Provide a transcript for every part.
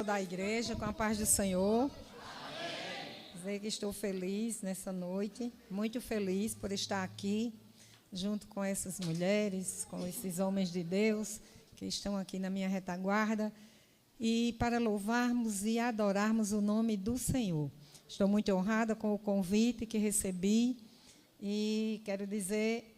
toda a igreja, com a paz do Senhor. Dizer que estou feliz nessa noite, muito feliz por estar aqui, junto com essas mulheres, com esses homens de Deus, que estão aqui na minha retaguarda, e para louvarmos e adorarmos o nome do Senhor. Estou muito honrada com o convite que recebi, e quero dizer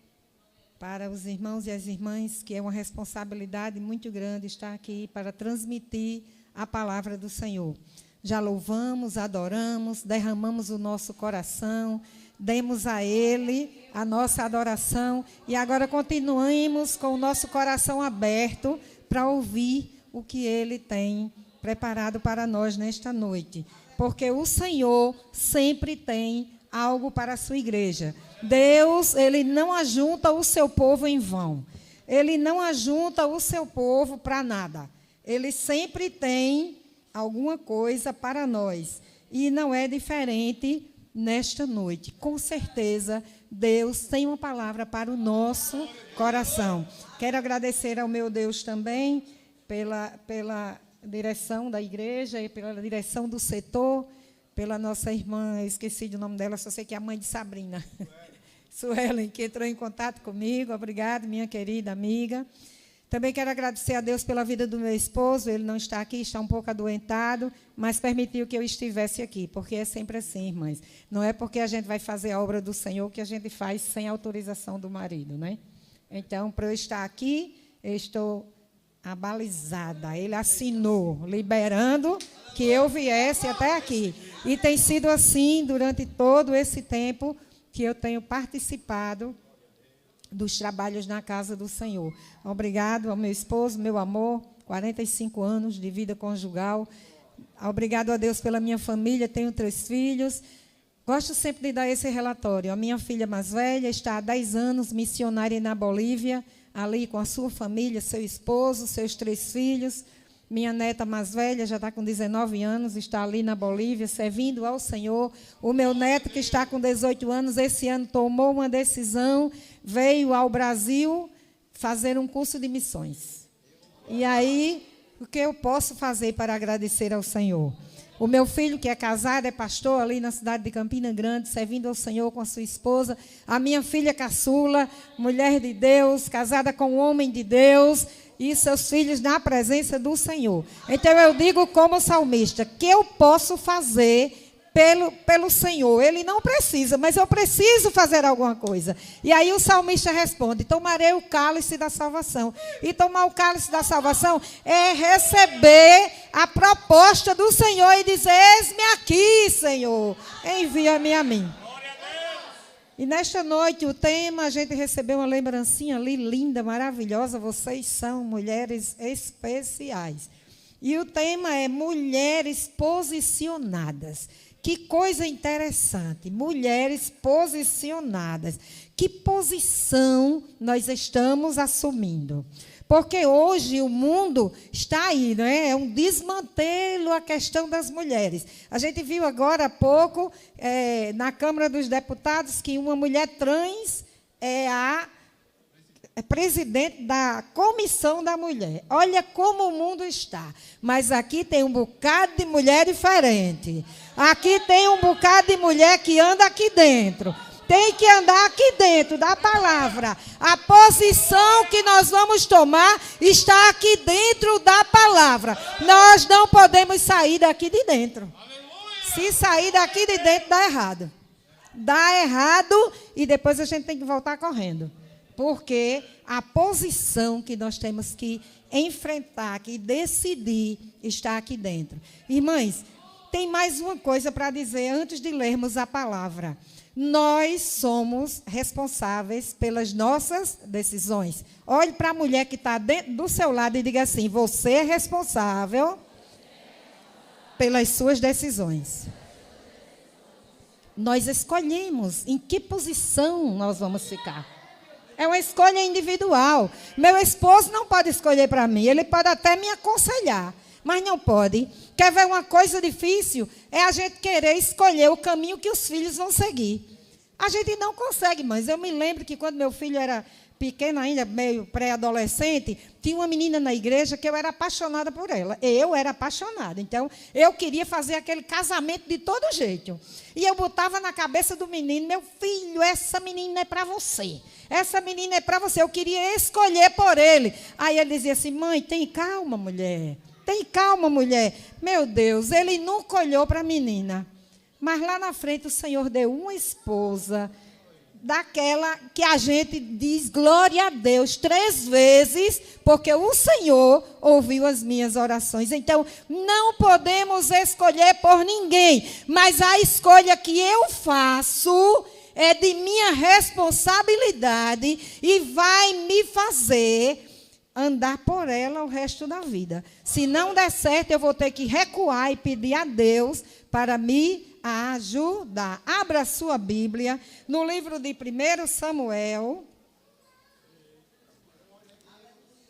para os irmãos e as irmãs que é uma responsabilidade muito grande estar aqui para transmitir a palavra do Senhor. Já louvamos, adoramos, derramamos o nosso coração, demos a Ele a nossa adoração e agora continuamos com o nosso coração aberto para ouvir o que Ele tem preparado para nós nesta noite. Porque o Senhor sempre tem algo para a sua igreja. Deus, Ele não ajunta o seu povo em vão. Ele não ajunta o seu povo para nada. Ele sempre tem alguma coisa para nós. E não é diferente nesta noite. Com certeza, Deus tem uma palavra para o nosso coração. Quero agradecer ao meu Deus também pela direção da igreja e pela direção do setor, pela nossa irmã, esqueci do nome dela, só sei que é a mãe de Sabrina. Suelen, que entrou em contato comigo. Obrigada, minha querida amiga. Também quero agradecer a Deus pela vida do meu esposo. Ele não está aqui, está um pouco adoentado, mas permitiu que eu estivesse aqui, porque é sempre assim, irmãs. Não é porque a gente vai fazer a obra do Senhor que a gente faz sem autorização do marido, né? Então, para eu estar aqui, eu estou abalizada. Ele assinou, liberando que eu viesse até aqui. E tem sido assim durante todo esse tempo que eu tenho participado dos trabalhos na casa do Senhor. Obrigado ao meu esposo, meu amor, 45 anos de vida conjugal. Obrigado a Deus pela minha família, tenho 3 filhos. Gosto sempre de dar esse relatório. A minha filha mais velha está há 10 anos missionária na Bolívia, ali com a sua família, seu esposo, seus 3 filhos. Minha neta mais velha já está com 19 anos, está ali na Bolívia, servindo ao Senhor. O meu neto, que está com 18 anos, esse ano tomou uma decisão, veio ao Brasil fazer um curso de missões. E aí, o que eu posso fazer para agradecer ao Senhor? O meu filho, que é casado, é pastor ali na cidade de Campina Grande, servindo ao Senhor com a sua esposa. A minha filha caçula, mulher de Deus, casada com um homem de Deus, e seus filhos na presença do Senhor. Então, eu digo como salmista, que eu posso fazer pelo Senhor. Ele não precisa, mas eu preciso fazer alguma coisa. E aí o salmista responde, tomarei o cálice da salvação. E tomar o cálice da salvação é receber a proposta do Senhor e dizer, eis-me aqui, Senhor, envia-me a mim. E nesta noite, o tema, a gente recebeu uma lembrancinha ali, linda, maravilhosa. Vocês são mulheres especiais. E o tema é mulheres posicionadas. Que coisa interessante, mulheres posicionadas. Que posição nós estamos assumindo? Porque hoje o mundo está aí, não é? É um desmantelo a questão das mulheres. A gente viu agora há pouco, na Câmara dos Deputados, que uma mulher trans é a presidente da Comissão da Mulher. Olha como o mundo está. Mas aqui tem um bocado de mulher diferente. Aqui tem um bocado de mulher que anda aqui dentro. Tem que andar aqui dentro da palavra. A posição que nós vamos tomar está aqui dentro da palavra. Nós não podemos sair daqui de dentro. Se sair daqui de dentro, dá errado. Dá errado e depois a gente tem que voltar correndo. Porque a posição que nós temos que enfrentar, que decidir, está aqui dentro. Irmãs, tem mais uma coisa para dizer antes de lermos a palavra. Nós somos responsáveis pelas nossas decisões. Olhe para a mulher que está do seu lado e diga assim, você é responsável pelas suas decisões. Nós escolhemos em que posição nós vamos ficar. É uma escolha individual. Meu esposo não pode escolher para mim. Ele pode até me aconselhar, mas não pode. Quer ver uma coisa difícil? É a gente querer escolher o caminho que os filhos vão seguir. A gente não consegue, mas eu me lembro que quando meu filho era pequena ainda, meio pré-adolescente, tinha uma menina na igreja que eu era apaixonada por ela. Eu era apaixonada. Então, eu queria fazer aquele casamento de todo jeito. E eu botava na cabeça do menino, meu filho, essa menina é para você. Essa menina é para você. Eu queria escolher por ele. Aí ele dizia assim, mãe, tem calma, mulher. Tem calma, mulher. Meu Deus, ele nunca olhou para a menina. Mas lá na frente o Senhor deu uma esposa daquela que a gente diz glória a Deus 3 vezes, porque o Senhor ouviu as minhas orações. Então, não podemos escolher por ninguém, mas a escolha que eu faço é de minha responsabilidade e vai me fazer andar por ela o resto da vida. Se não der certo, eu vou ter que recuar e pedir a Deus para me ajudar. Abra a sua Bíblia no livro de 1 Samuel.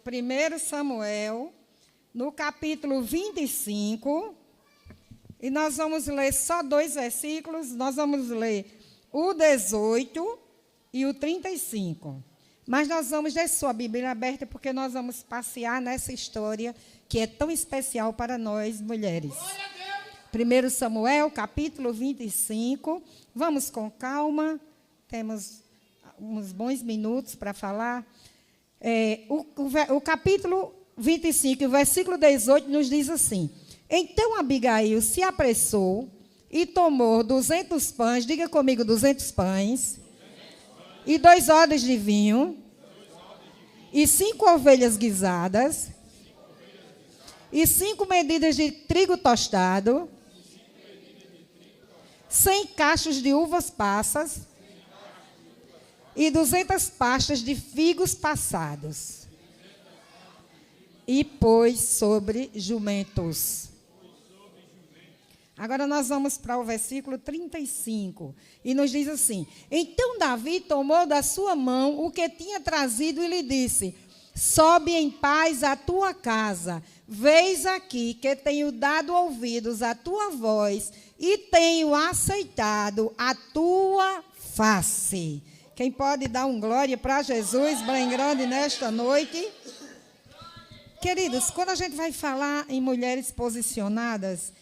1 Samuel, no capítulo 25. E nós vamos ler só 2 versículos. Nós vamos ler o 18 e o 35. Mas nós vamos deixar sua Bíblia aberta, porque nós vamos passear nessa história que é tão especial para nós, mulheres. 1 Samuel, capítulo 25. Vamos com calma. Temos uns bons minutos para falar. O capítulo 25, o versículo 18, nos diz assim. Então Abigail se apressou e tomou 200 pães. Diga comigo, 200 pães. E 2 odres de vinho. E 5 ovelhas guisadas. E 5 medidas de trigo tostado. 100 cachos de uvas passas e 200 pastas de figos passados. E pôs sobre jumentos. Agora nós vamos para o versículo 35. E nos diz assim: Então Davi tomou da sua mão o que tinha trazido e lhe disse: Sobe em paz à tua casa. Vês aqui que tenho dado ouvidos à tua voz e tenho aceitado a tua face. Quem pode dar um glória para Jesus bem grande nesta noite? Queridos, quando a gente vai falar em mulheres posicionadas,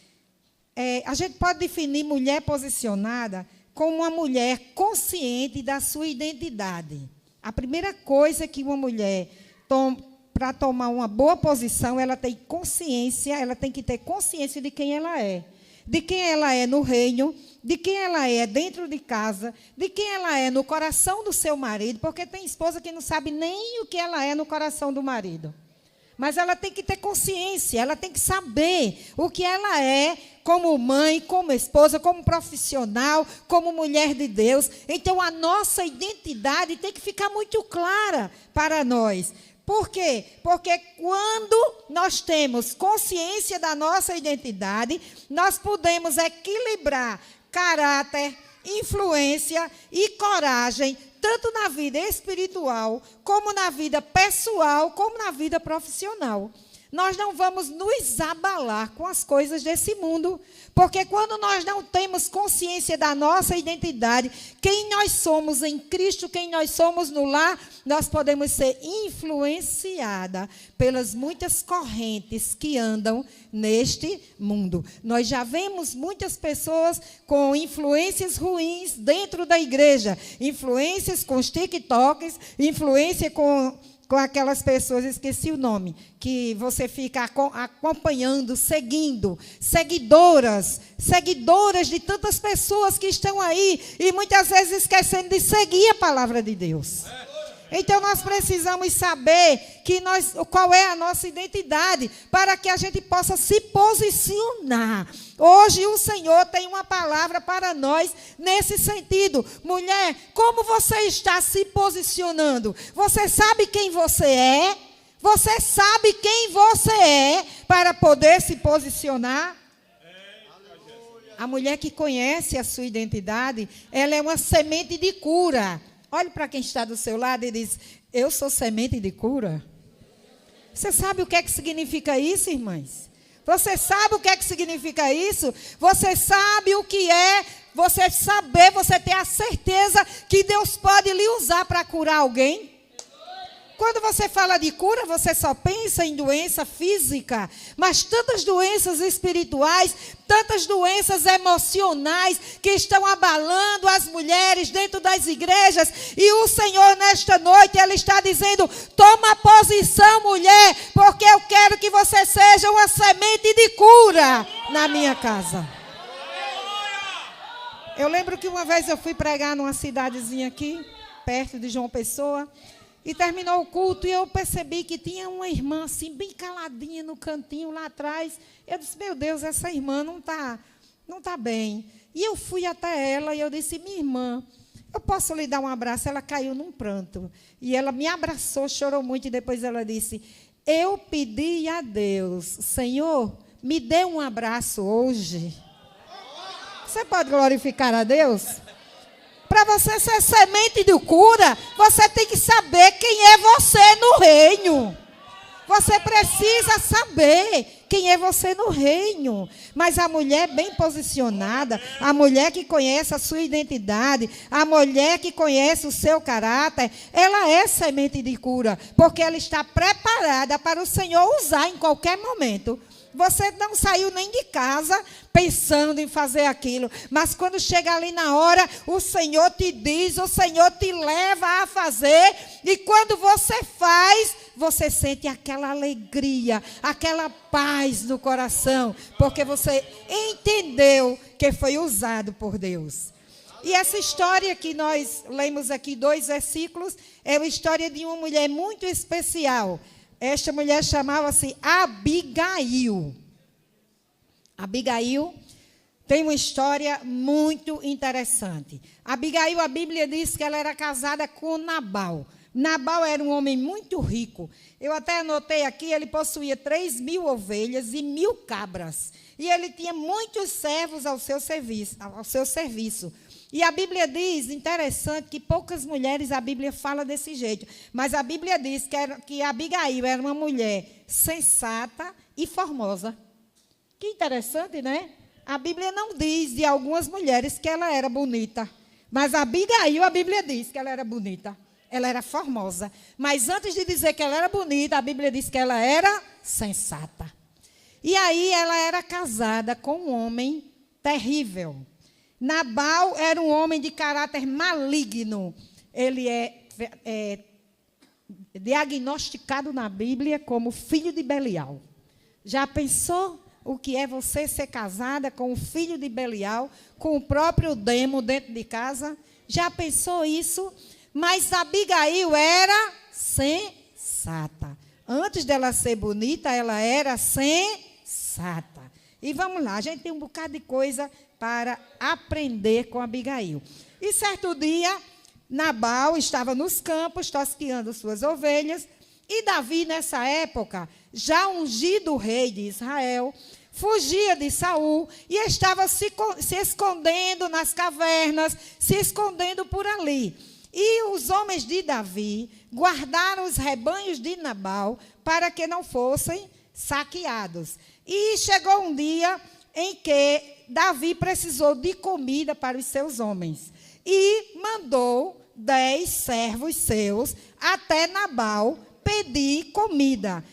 a gente pode definir mulher posicionada como uma mulher consciente da sua identidade. A primeira coisa que uma mulher para tomar uma boa posição, ela tem consciência, ela tem que ter consciência de quem ela é. De quem ela é no reino, de quem ela é dentro de casa, de quem ela é no coração do seu marido, porque tem esposa que não sabe nem o que ela é no coração do marido. Mas ela tem que ter consciência, ela tem que saber o que ela é como mãe, como esposa, como profissional, como mulher de Deus. Então, a nossa identidade tem que ficar muito clara para nós. Por quê? Porque quando nós temos consciência da nossa identidade, nós podemos equilibrar caráter, influência e coragem, tanto na vida espiritual, como na vida pessoal, como na vida profissional. Nós não vamos nos abalar com as coisas desse mundo, porque quando nós não temos consciência da nossa identidade, quem nós somos em Cristo, quem nós somos no lar, nós podemos ser influenciadas pelas muitas correntes que andam neste mundo. Nós já vemos muitas pessoas com influências ruins dentro da igreja, influências com os TikToks, influência com aquelas pessoas, esqueci o nome, que você fica acompanhando, seguindo, seguidoras de tantas pessoas que estão aí e muitas vezes esquecendo de seguir a palavra de Deus. Então, nós precisamos saber qual é a nossa identidade para que a gente possa se posicionar. Hoje, o Senhor tem uma palavra para nós nesse sentido. Mulher, como você está se posicionando? Você sabe quem você é? Você sabe quem você é para poder se posicionar? A mulher que conhece a sua identidade, ela é uma semente de cura. Olhe para quem está do seu lado e diz: eu sou semente de cura. Você sabe o que é que significa isso, irmãs? Você sabe o que é que significa isso? Você sabe o que é você ter a certeza que Deus pode lhe usar para curar alguém? Quando você fala de cura, você só pensa em doença física, mas tantas doenças espirituais, tantas doenças emocionais que estão abalando as mulheres dentro das igrejas. E o Senhor, nesta noite, Ele está dizendo: toma posição, mulher, porque eu quero que você seja uma semente de cura na minha casa. Eu lembro que uma vez eu fui pregar numa cidadezinha aqui, perto de João Pessoa. E terminou o culto e eu percebi que tinha uma irmã assim, bem caladinha no cantinho lá atrás. Eu disse: meu Deus, essa irmã não tá bem. E eu fui até ela e eu disse: minha irmã, eu posso lhe dar um abraço? Ela caiu num pranto. E ela me abraçou, chorou muito e depois ela disse: eu pedi a Deus, Senhor, me dê um abraço hoje. Você pode glorificar a Deus? Para você ser semente de cura, você tem que saber quem é você no reino. Você precisa saber quem é você no reino. Mas a mulher bem posicionada, a mulher que conhece a sua identidade, a mulher que conhece o seu caráter, ela é semente de cura, porque ela está preparada para o Senhor usar em qualquer momento. Você não saiu nem de casa pensando em fazer aquilo, mas quando chega ali na hora, o Senhor te diz, o Senhor te leva a fazer, e quando você faz, você sente aquela alegria, aquela paz no coração, porque você entendeu que foi usado por Deus. E essa história que nós lemos aqui, 2 versículos, é uma história de uma mulher muito especial. Esta mulher chamava-se Abigail. Abigail tem uma história muito interessante. Abigail, a Bíblia diz que ela era casada com Nabal. Nabal era um homem muito rico. Eu até anotei aqui, ele possuía 3.000 ovelhas e 1.000 cabras. E ele tinha muitos servos ao seu serviço. E a Bíblia diz, interessante, que poucas mulheres a Bíblia fala desse jeito. Mas a Bíblia diz que Abigail era uma mulher sensata e formosa. Que interessante, né? A Bíblia não diz de algumas mulheres que ela era bonita. Mas Abigail, a Bíblia diz que ela era bonita. Ela era formosa. Mas antes de dizer que ela era bonita, a Bíblia diz que ela era sensata. E aí ela era casada com um homem terrível. Nabal era um homem de caráter maligno. Ele é diagnosticado na Bíblia como filho de Belial. Já pensou o que é você ser casada com o filho de Belial, com o próprio demo dentro de casa? Já pensou isso? Mas Abigail era sensata. Antes dela ser bonita, ela era sensata. E vamos lá, a gente tem um bocado de coisa para aprender com Abigail. E certo dia, Nabal estava nos campos, tosqueando suas ovelhas, e Davi, nessa época, já ungido rei de Israel, fugia de Saul e estava se escondendo nas cavernas, se escondendo por ali. E os homens de Davi guardaram os rebanhos de Nabal para que não fossem saqueados. E chegou um dia em que Davi precisou de comida para os seus homens. E mandou 10 servos seus até Nabal pedir comida.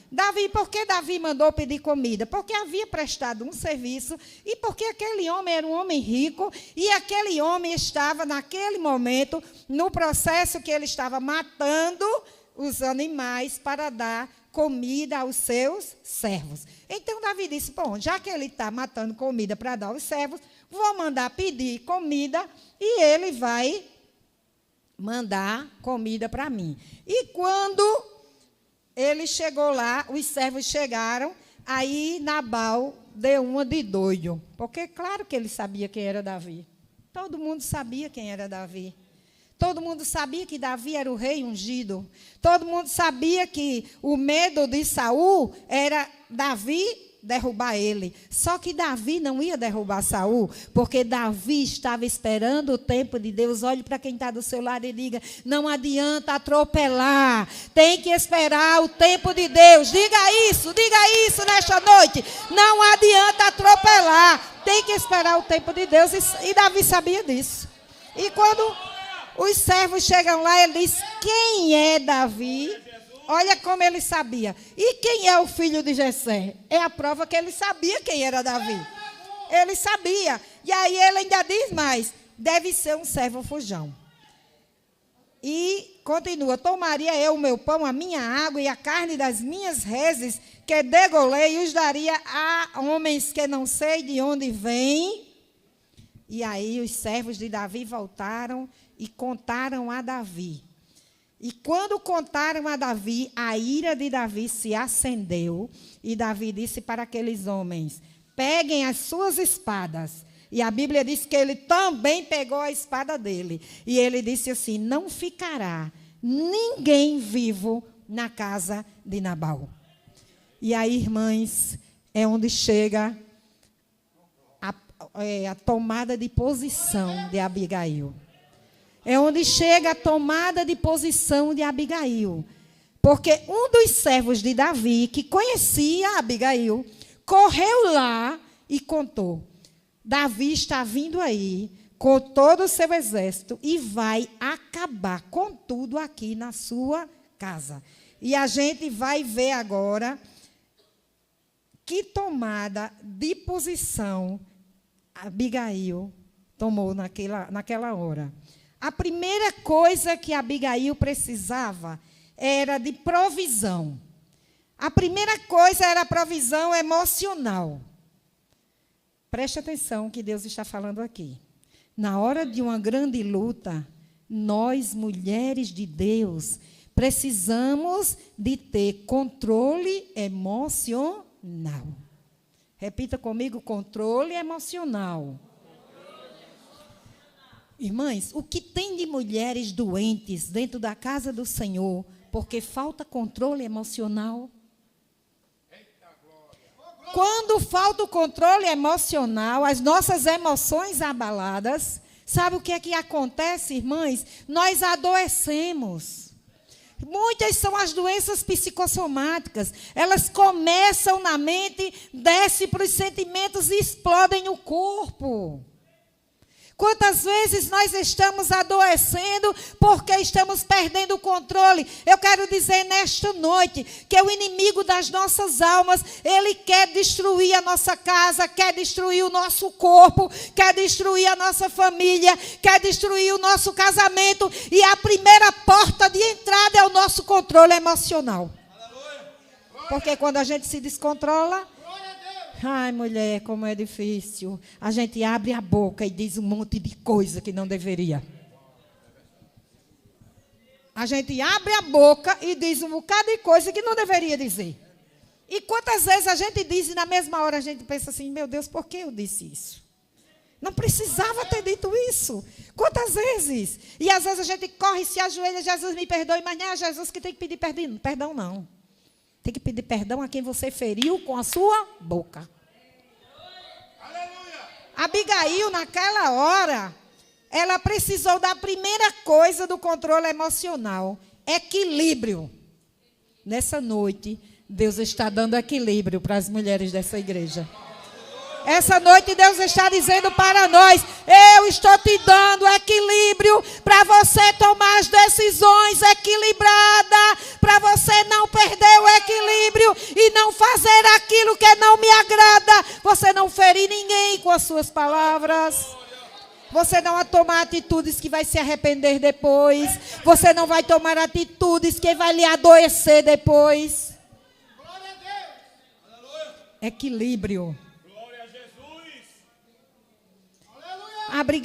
Por que Davi mandou pedir comida? Porque havia prestado um serviço e porque aquele homem era um homem rico e aquele homem estava, naquele momento, no processo que ele estava matando os animais para dar comida aos seus servos. Então, Davi disse, bom, já que ele está matando comida para dar aos servos, vou mandar pedir comida e ele vai mandar comida para mim. E quando ele chegou lá, os servos chegaram, aí Nabal deu uma de doido, porque claro que ele sabia quem era Davi. Todo mundo sabia quem era Davi. Todo mundo sabia que Davi era o rei ungido. Todo mundo sabia que o medo de Saul era Davi derrubar ele. Só que Davi não ia derrubar Saul, porque Davi estava esperando o tempo de Deus. Olhe para quem está do seu lado e diga, não adianta atropelar, tem que esperar o tempo de Deus. Diga isso nesta noite. Não adianta atropelar, tem que esperar o tempo de Deus. E Davi sabia disso. E quando os servos chegam lá, ele diz, quem é Davi? olha como ele sabia. E quem é o filho de Jessé? É a prova que ele sabia quem era Davi. Ele sabia. E aí ele ainda diz mais, deve ser um servo fujão. E continua, tomaria eu o meu pão, a minha água e a carne das minhas reses, que degolei, e os daria a homens que não sei de onde vêm. E aí os servos de Davi voltaram e contaram a Davi. E quando contaram a Davi, a ira de Davi se acendeu. E Davi disse para aqueles homens, peguem as suas espadas. E a Bíblia diz que ele também pegou a espada dele. E ele disse assim, não ficará ninguém vivo na casa de Nabal. E aí, irmãs, é onde chega a tomada de posição de Abigail. É onde chega a tomada de posição de Abigail. Porque um dos servos de Davi, que conhecia Abigail, correu lá e contou. Davi está vindo aí com todo o seu exército e vai acabar com tudo aqui na sua casa. E a gente vai ver agora que tomada de posição Abigail tomou naquela hora. A primeira coisa que Abigail precisava era de provisão. A primeira coisa era a provisão emocional. Preste atenção que Deus está falando aqui. Na hora de uma grande luta, nós, mulheres de Deus, precisamos de ter controle emocional. Repita comigo, controle emocional. Irmãs, o que tem de mulheres doentes dentro da casa do Senhor, porque falta controle emocional? Quando falta o controle emocional, as nossas emoções abaladas, sabe o que é que acontece, irmãs? Nós adoecemos. Muitas são as doenças psicossomáticas. Elas começam na mente, descem para os sentimentos e explodem no corpo. Quantas vezes nós estamos adoecendo porque estamos perdendo o controle? Eu quero dizer nesta noite que o inimigo das nossas almas, ele quer destruir a nossa casa, quer destruir o nosso corpo, quer destruir a nossa família, quer destruir o nosso casamento. E a primeira porta de entrada é o nosso controle emocional. Porque quando a gente se descontrola... Ai, mulher, como é difícil. A gente abre a boca e diz um monte de coisa que não deveria. A gente abre a boca e diz um bocado de coisa que não deveria dizer. E quantas vezes a gente diz e na mesma hora a gente pensa assim, meu Deus, por que eu disse isso? Não precisava ter dito isso. Quantas vezes? E às vezes a gente corre e se ajoelha, Jesus me perdoe, mas não é Jesus que tem que pedir perdão, não. Tem que pedir perdão a quem você feriu com a sua boca. Aleluia. Abigail, naquela hora, ela precisou da primeira coisa do controle emocional: equilíbrio. Nessa noite, Deus está dando equilíbrio para as mulheres dessa igreja. Essa noite Deus está dizendo para nós, eu estou te dando equilíbrio para você tomar as decisões equilibradas, para você não perder o equilíbrio e não fazer aquilo que não me agrada, você não ferir ninguém com as suas palavras. Você não vai tomar atitudes que vai se arrepender depois. Você não vai tomar atitudes que vai lhe adoecer depois. Equilíbrio.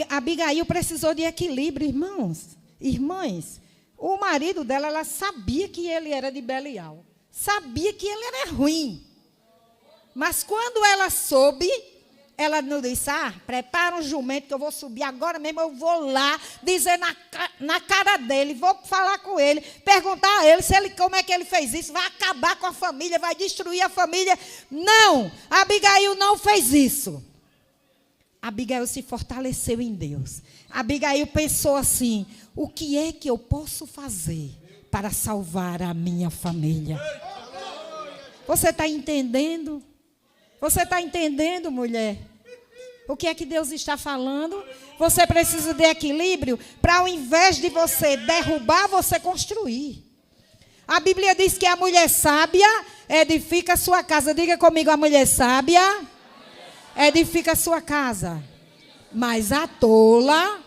Abigail precisou de equilíbrio, irmãos. Irmãs, o marido dela, ela sabia que ele era de Belial. Sabia que ele era ruim. Mas quando ela soube, ela não disse, prepara um jumento que eu vou subir agora mesmo, eu vou lá dizer na cara dele, vou falar com ele, perguntar a ele, como é que ele fez isso, vai acabar com a família, vai destruir a família. Não, Abigail não fez isso. Abigail se fortaleceu em Deus. Abigail pensou assim, o que é que eu posso fazer para salvar a minha família? Você está entendendo? Você está entendendo, mulher? O que é que Deus está falando? Você precisa de equilíbrio para, ao invés de você derrubar, você construir. A Bíblia diz que a mulher sábia edifica a sua casa. Diga comigo, a mulher sábia edifica a sua casa. Mas a tola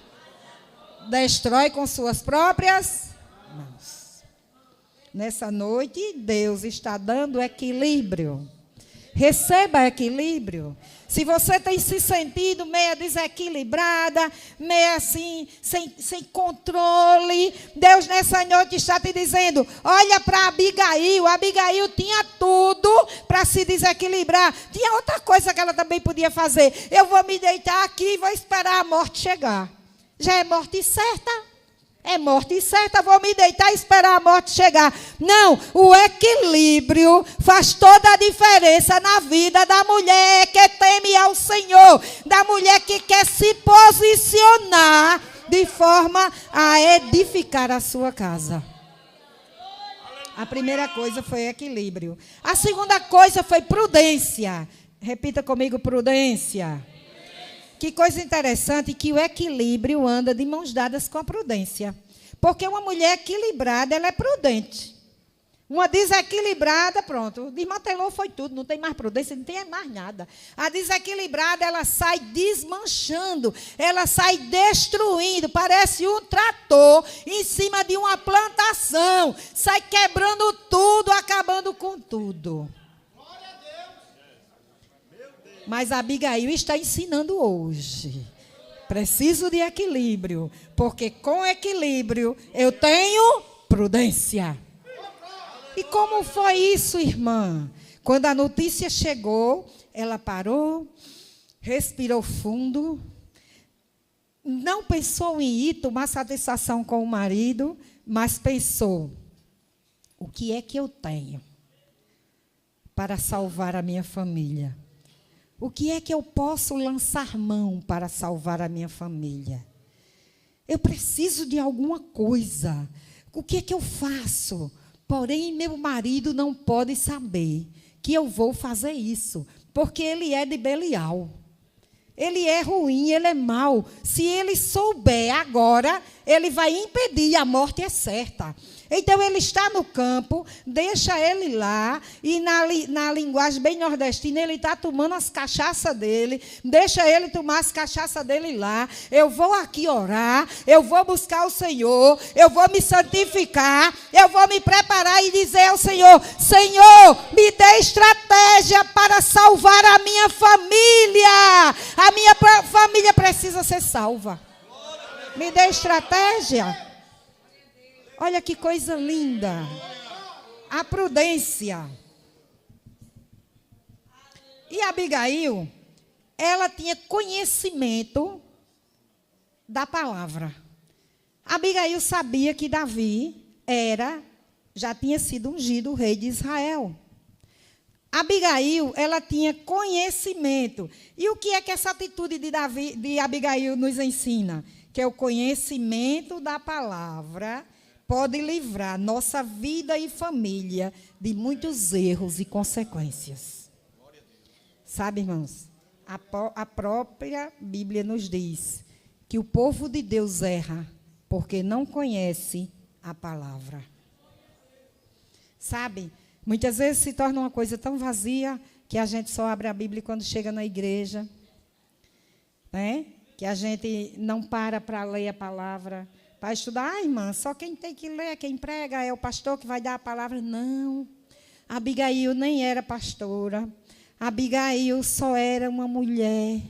destrói com suas próprias mãos. Nessa noite, Deus está dando equilíbrio. Receba equilíbrio. Se você tem se sentido meio desequilibrada, meio assim, sem controle, Deus nessa noite está te dizendo, olha para Abigail. Abigail tinha tudo para se desequilibrar. Tinha outra coisa que ela também podia fazer. Eu vou me deitar aqui e vou esperar a morte chegar. Já é morte certa. É morte certa, vou me deitar e esperar a morte chegar. Não, o equilíbrio faz toda a diferença na vida da mulher que teme ao Senhor, da mulher que quer se posicionar de forma a edificar a sua casa. A primeira coisa foi equilíbrio. A segunda coisa foi prudência. Repita comigo, prudência. Que coisa interessante que o equilíbrio anda de mãos dadas com a prudência. Porque uma mulher equilibrada, ela é prudente. Uma desequilibrada, pronto, desmantelou, foi tudo, não tem mais prudência, não tem mais nada. A desequilibrada, ela sai desmanchando, ela sai destruindo, parece um trator em cima de uma plantação, sai quebrando tudo, acabando com tudo. Mas a Abigail está ensinando hoje. Preciso de equilíbrio, porque com equilíbrio eu tenho prudência. E como foi isso, irmã? Quando a notícia chegou, ela parou, respirou fundo, não pensou em ir tomar satisfação com o marido, mas pensou, o que é que eu tenho para salvar a minha família? O que é que eu posso lançar mão para salvar a minha família? Eu preciso de alguma coisa. O que é que eu faço? Porém, meu marido não pode saber que eu vou fazer isso, porque ele é de Belial. Ele é ruim, ele é mau. Se ele souber agora, ele vai impedir, a morte é certa. Então, ele está no campo, deixa ele lá, e na linguagem bem nordestina, ele está tomando as cachaças dele, deixa ele tomar as cachaças dele lá. Eu vou aqui orar, eu vou buscar o Senhor, eu vou me santificar, eu vou me preparar e dizer ao Senhor, Senhor, me dê estratégia para salvar a minha família. A minha família precisa ser salva. Me dê estratégia. Olha que coisa linda. A prudência. E Abigail, ela tinha conhecimento da palavra. Abigail sabia que Davi já tinha sido ungido o rei de Israel. Abigail, ela tinha conhecimento. E o que é que essa atitude de Abigail nos ensina? Que é o conhecimento da palavra pode livrar nossa vida e família de muitos erros e consequências. Sabe, irmãos, a própria Bíblia nos diz que o povo de Deus erra porque não conhece a palavra. Sabe, muitas vezes se torna uma coisa tão vazia que a gente só abre a Bíblia quando chega na igreja, né? Que a gente não para ler a palavra. Para estudar, irmã, só quem tem que ler, quem prega é o pastor que vai dar a palavra. Não, Abigail nem era pastora. Abigail só era uma mulher,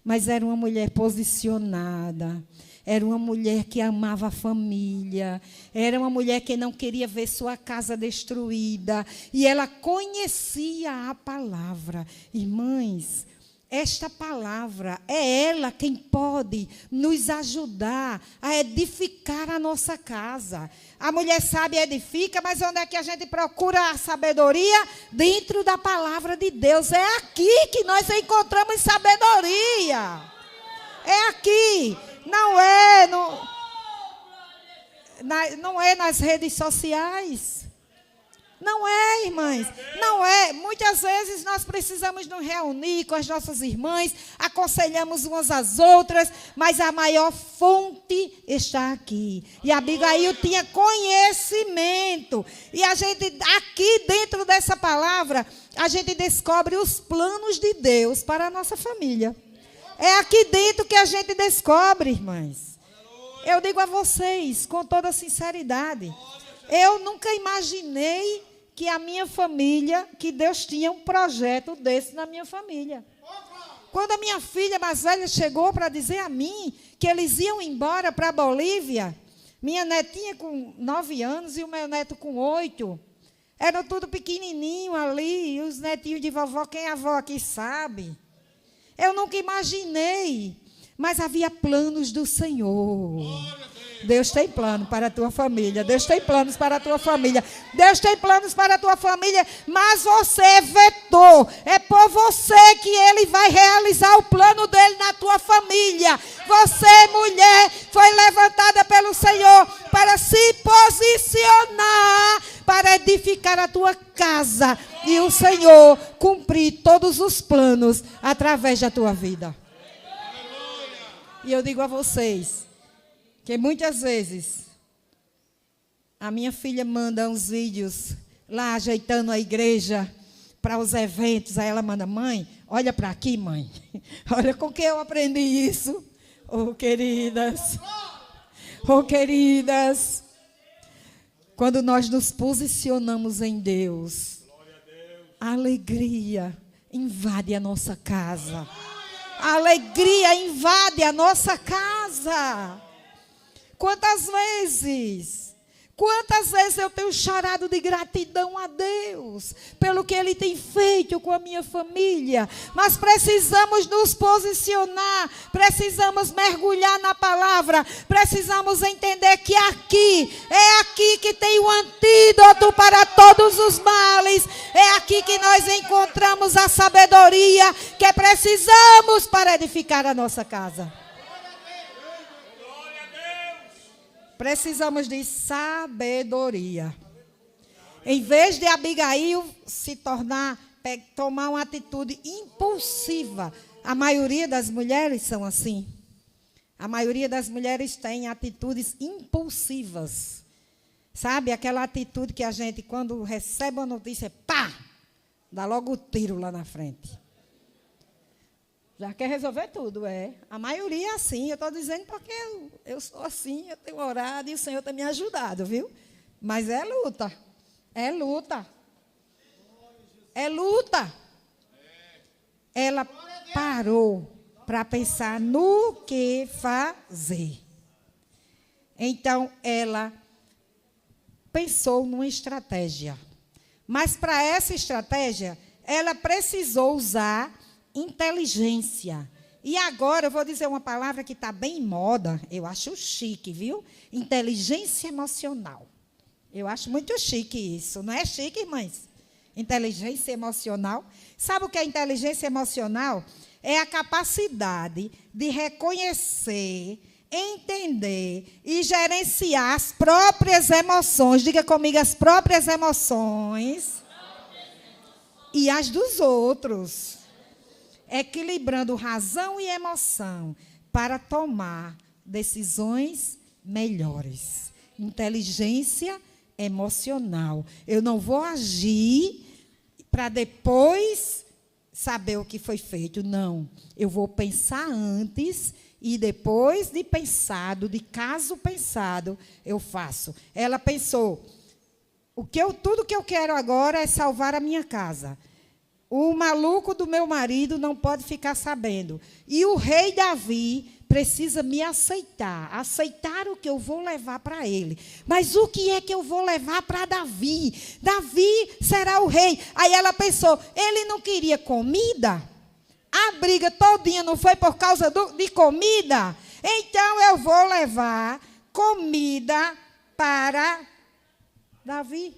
mas era uma mulher posicionada. Era uma mulher que amava a família. Era uma mulher que não queria ver sua casa destruída. E ela conhecia a palavra. Irmãs, esta palavra é ela quem pode nos ajudar a edificar a nossa casa. A mulher sábia edifica, mas onde é que a gente procura a sabedoria? Dentro da palavra de Deus. É aqui que nós encontramos sabedoria. É aqui. Não é nas redes sociais. Não é, irmãs, não é. Muitas vezes nós precisamos nos reunir com as nossas irmãs, aconselhamos umas às outras, mas a maior fonte está aqui. E Abigail tinha conhecimento. E a gente, aqui dentro dessa palavra, a gente descobre os planos de Deus para a nossa família. É aqui dentro que a gente descobre, irmãs. Eu digo a vocês, com toda sinceridade, eu nunca imaginei que a minha família, que Deus tinha um projeto desse na minha família. Quando a minha filha mais velha chegou para dizer a mim que eles iam embora para a Bolívia, minha netinha com 9 anos e o meu neto com 8, eram tudo pequenininho ali, e os netinhos de vovó, quem é a avó aqui sabe. Eu nunca imaginei, mas havia planos do Senhor. Deus tem plano para a tua família. Deus tem planos para a tua família. Deus tem planos para a tua família, mas você vetou. É por você que Ele vai realizar o plano dele na tua família. Você, mulher, foi levantada pelo Senhor para se posicionar, para edificar a tua casa. E o Senhor cumprir todos os planos através da tua vida. E eu digo a vocês, que muitas vezes a minha filha manda uns vídeos lá ajeitando a igreja para os eventos. Aí ela manda: mãe, olha para aqui, mãe. Olha com que eu aprendi isso. Oh, queridas. Oh, queridas. Quando nós nos posicionamos em Deus, a alegria invade a nossa casa. A alegria invade a nossa casa. Quantas vezes eu tenho chorado de gratidão a Deus pelo que Ele tem feito com a minha família. Mas precisamos nos posicionar, precisamos mergulhar na palavra, precisamos entender que é aqui que tem o antídoto para todos os males. É aqui que nós encontramos a sabedoria que precisamos para edificar a nossa casa. Precisamos de sabedoria. Em vez de Abigail tomar uma atitude impulsiva. A maioria das mulheres são assim. A maioria das mulheres tem atitudes impulsivas. Sabe, aquela atitude que a gente, quando recebe uma notícia, pá, dá logo o tiro lá na frente. Já quer resolver tudo, é. A maioria é assim. Eu estou dizendo porque eu sou assim, eu tenho orado e o Senhor tem me ajudado, viu? Mas é luta. É luta. É luta. Ela parou para pensar no que fazer. Então, ela pensou numa estratégia. Mas, para essa estratégia, ela precisou usar inteligência. E agora eu vou dizer uma palavra que está bem em moda. Eu acho chique, viu? Inteligência emocional. Eu acho muito chique isso. Não é chique, irmãs? Inteligência emocional. Sabe o que é inteligência emocional? É a capacidade de reconhecer, entender e gerenciar as próprias emoções. Diga comigo, as próprias emoções e as dos outros. Equilibrando razão e emoção para tomar decisões melhores. Inteligência emocional. Eu não vou agir para depois saber o que foi feito. Não. Eu vou pensar antes e depois de pensado, de caso pensado, eu faço. Ela pensou, tudo que eu quero agora é salvar a minha casa. O maluco do meu marido não pode ficar sabendo. E o rei Davi precisa me aceitar o que eu vou levar para ele. Mas o que é que eu vou levar para Davi? Davi será o rei. Aí ela pensou, ele não queria comida? A briga todinha não foi por causa de comida? Então eu vou levar comida para Davi.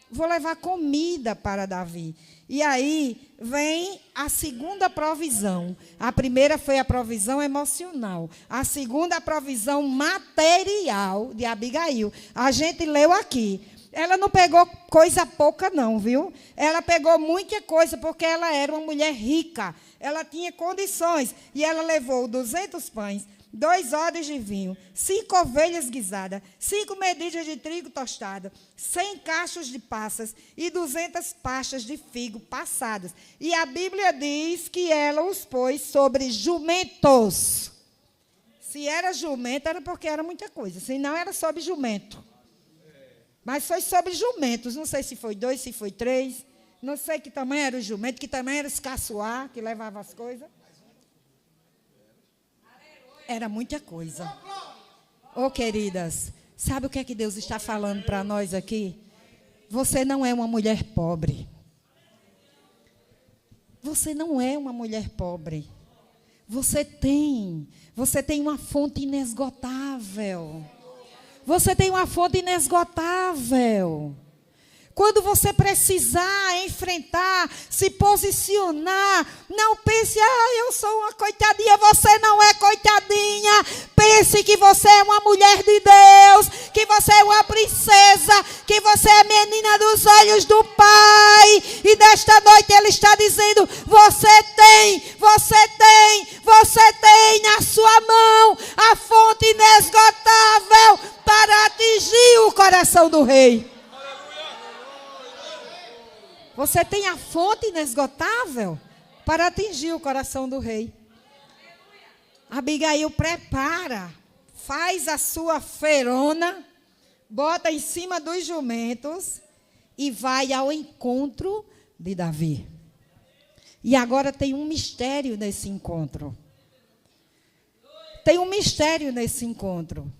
Vou levar comida para Davi. E aí vem a segunda provisão. A primeira foi a provisão emocional. A segunda, a provisão material de Abigail. A gente leu aqui. Ela não pegou coisa pouca, não, viu? Ela pegou muita coisa, porque ela era uma mulher rica. Ela tinha condições. E ela levou 200 pães, 2 odres de vinho, 5 ovelhas guisadas, 5 medidas de trigo tostado, 100 cachos de passas e 200 pastas de figo passadas. E a Bíblia diz que ela os pôs sobre jumentos. Se era jumento, era porque era muita coisa. Se não, era sobre jumento. Mas foi sobre jumentos. Não sei se foi 2, se foi 3. Não sei que tamanho era o jumento, que tamanho era os caçoar, que levava as coisas. Era muita coisa. Queridas, sabe o que é que Deus está falando para nós aqui? Você não é uma mulher pobre. Você não é uma mulher pobre. Você tem uma fonte inesgotável. Você tem uma fonte inesgotável. Quando você precisar enfrentar, se posicionar, não pense, eu sou uma coitadinha. Você não é coitadinha. Pense que você é uma mulher de Deus, que você é uma princesa, que você é menina dos olhos do Pai. E nesta noite Ele está dizendo, você tem na sua mão a fonte inesgotável para atingir o coração do rei. Você tem a fonte inesgotável para atingir o coração do rei. Abigail prepara, faz a sua ferona, bota em cima dos jumentos e vai ao encontro de Davi. E agora tem um mistério nesse encontro. Tem um mistério nesse encontro.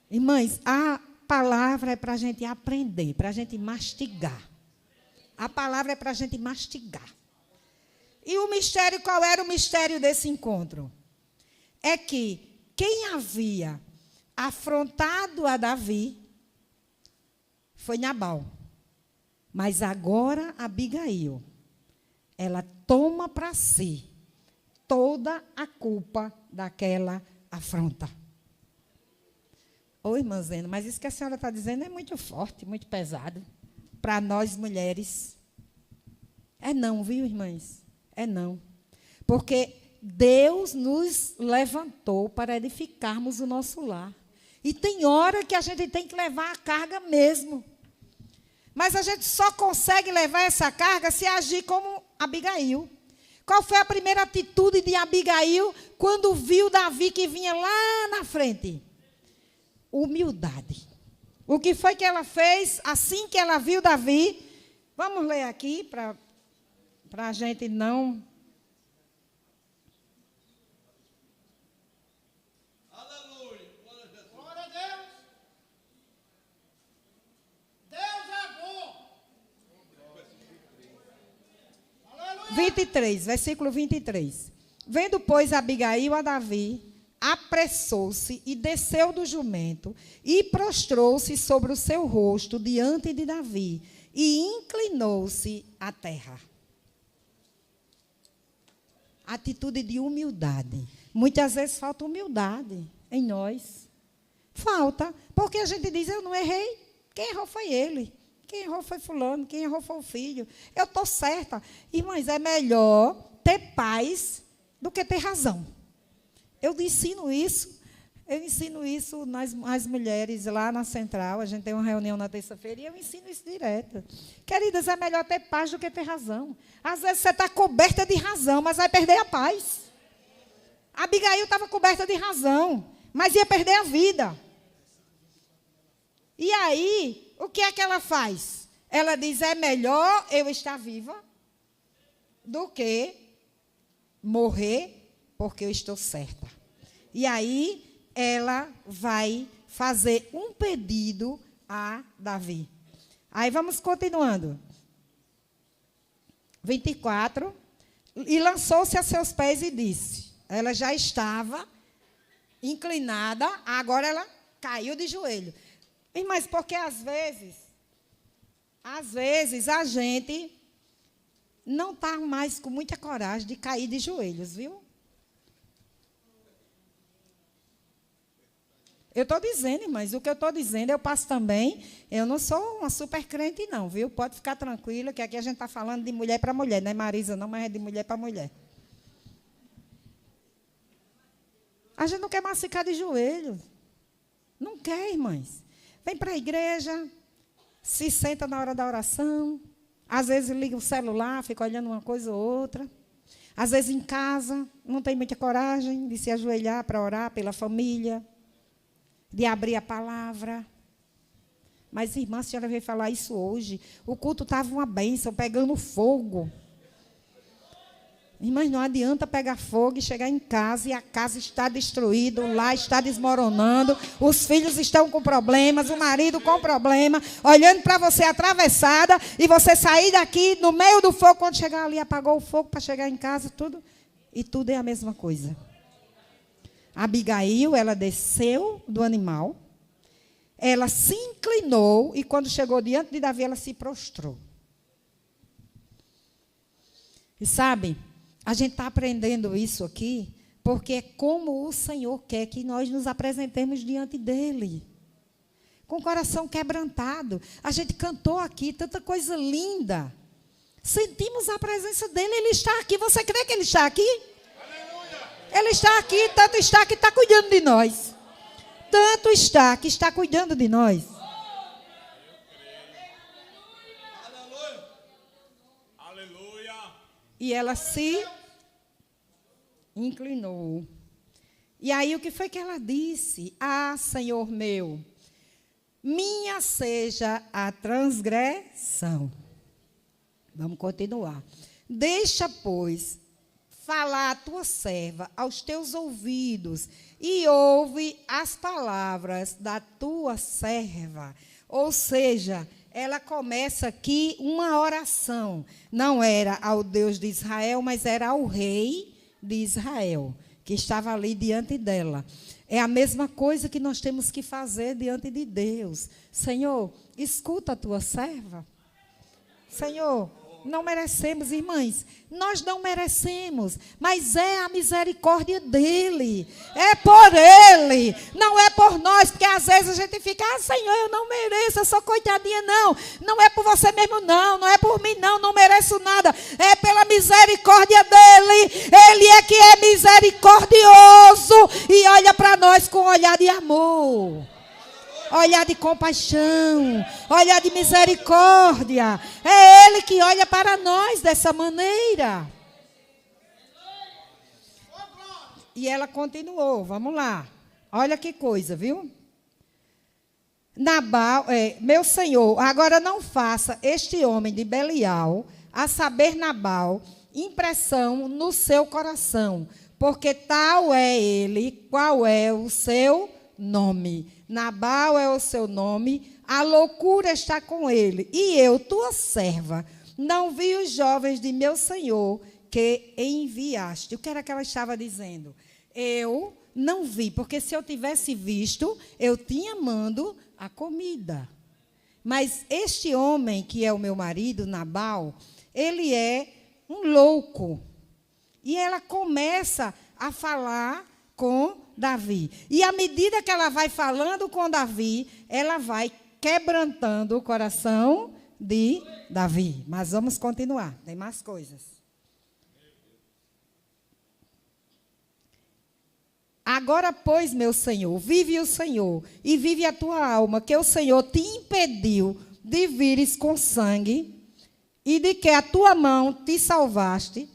Irmãs, a palavra é para a gente aprender, para a gente mastigar. A palavra é para a gente mastigar. E o mistério, qual era o mistério desse encontro? É que quem havia afrontado a Davi foi Nabal. Mas agora Abigail, ela toma para si toda a culpa daquela afronta. Ô, irmã Zena, mas isso que a senhora está dizendo é muito forte, muito pesado. Para nós mulheres. É não, viu, irmãs? É não. Porque Deus nos levantou para edificarmos o nosso lar. E tem hora que a gente tem que levar a carga mesmo. Mas a gente só consegue levar essa carga se agir como Abigail. Qual foi a primeira atitude de Abigail quando viu Davi que vinha lá na frente? Humildade. O que foi que ela fez assim que ela viu Davi? Vamos ler aqui para a gente não... Aleluia. Glória a Deus. Deus é bom. Aleluia. 23, versículo 23. Vendo, pois, Abigail a Davi, apressou-se e desceu do jumento e prostrou-se sobre o seu rosto diante de Davi e inclinou-se à terra. Atitude de humildade. Muitas vezes falta humildade em nós. Falta, porque a gente diz, eu não errei. Quem errou foi ele. Quem errou foi fulano, quem errou foi o filho. Eu estou certa. Irmãs, é melhor ter paz do que ter razão. Eu ensino isso nas mulheres lá na Central. A gente tem uma reunião na terça-feira e eu ensino isso direto. Queridas, é melhor ter paz do que ter razão. Às vezes você está coberta de razão, mas vai perder a paz. Abigail estava coberta de razão, mas ia perder a vida. E aí, o que é que ela faz? Ela diz, é melhor eu estar viva do que morrer porque eu estou certa. E aí, ela vai fazer um pedido a Davi. Aí, vamos continuando. 24. E lançou-se a seus pés e disse. Ela já estava inclinada, agora ela caiu de joelho. Mas porque às vezes a gente não está mais com muita coragem de cair de joelhos, viu? Eu estou dizendo, irmãs, o que eu estou dizendo, eu passo também. Eu não sou uma super crente, não, viu? Pode ficar tranquila, que aqui a gente está falando de mulher para mulher. Não é Marisa, não, mas é de mulher para mulher. A gente não quer mais ficar de joelho. Não quer, irmãs. Vem para a igreja, se senta na hora da oração. Às vezes liga o celular, fica olhando uma coisa ou outra. Às vezes em casa, não tem muita coragem de se ajoelhar para orar pela família, de abrir a palavra. Mas, irmã, a senhora veio falar isso hoje. O culto estava uma bênção, pegando fogo. Irmãs, não adianta pegar fogo e chegar em casa e a casa está destruída, o lar está desmoronando, os filhos estão com problemas, o marido com problema, olhando para você atravessada e você sair daqui no meio do fogo, quando chegar ali, apagou o fogo para chegar em casa, tudo. E tudo é a mesma coisa. Abigail, ela desceu do animal, ela se inclinou e quando chegou diante de Davi, ela se prostrou. E sabe, a gente está aprendendo isso aqui, porque é como o Senhor quer que nós nos apresentemos diante dEle. Com o coração quebrantado. A gente cantou aqui tanta coisa linda. Sentimos a presença dEle, Ele está aqui. Você crê que Ele está aqui? Ele está aqui, tanto está que está cuidando de nós. Tanto está que está cuidando de nós. Aleluia. E ela se inclinou. E aí o que foi que ela disse? Ah, Senhor meu, minha seja a transgressão. Vamos continuar. Deixa, pois, falar a tua serva aos teus ouvidos e ouve as palavras da tua serva. Ou seja, ela começa aqui uma oração. Não era ao Deus de Israel, mas era ao rei de Israel, que estava ali diante dela. É a mesma coisa que nós temos que fazer diante de Deus. Senhor, escuta a tua serva. Senhor, não merecemos, irmãs, nós não merecemos, mas é a misericórdia dEle, é por Ele, não é por nós, porque às vezes a gente fica, Senhor, eu não mereço, eu sou coitadinha, não é por você mesmo, não é por mim, não mereço nada, é pela misericórdia dEle, Ele é que é misericordioso e olha para nós com um olhar de amor. Olhar de compaixão, olhar de misericórdia. É Ele que olha para nós dessa maneira. E ela continuou, vamos lá. Olha que coisa, viu? Nabal, meu senhor, agora não faça este homem de Belial, a saber Nabal, impressão no seu coração, porque tal é ele, qual é o seu nome. Nabal é o seu nome, a loucura está com ele. E eu, tua serva, não vi os jovens de meu senhor que enviaste. O que era que ela estava dizendo? Eu não vi, porque se eu tivesse visto, eu tinha mando a comida. Mas este homem, que é o meu marido, Nabal, ele é um louco. E ela começa a falar com Davi. E à medida que ela vai falando com Davi, ela vai quebrantando o coração de Davi. Mas vamos continuar, tem mais coisas. Agora, pois, meu Senhor, vive o Senhor e vive a tua alma, que o Senhor te impediu de vires com sangue e de que a tua mão te salvasse,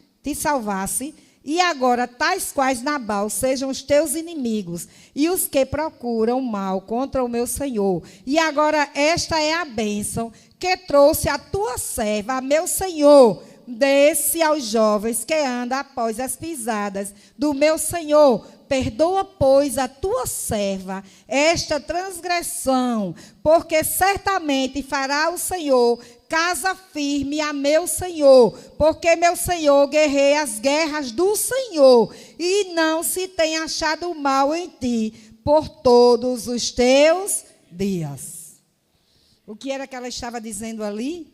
e agora tais quais Nabal sejam os teus inimigos e os que procuram mal contra o meu Senhor. E agora esta é a bênção que trouxe a tua serva, a meu Senhor. Desse aos jovens que andam após as pisadas do meu Senhor. Perdoa, pois, a tua serva esta transgressão, porque certamente fará o Senhor casa firme a meu Senhor, porque meu Senhor guerreia as guerras do Senhor, e não se tem achado mal em ti por todos os teus dias. O que era que ela estava dizendo ali?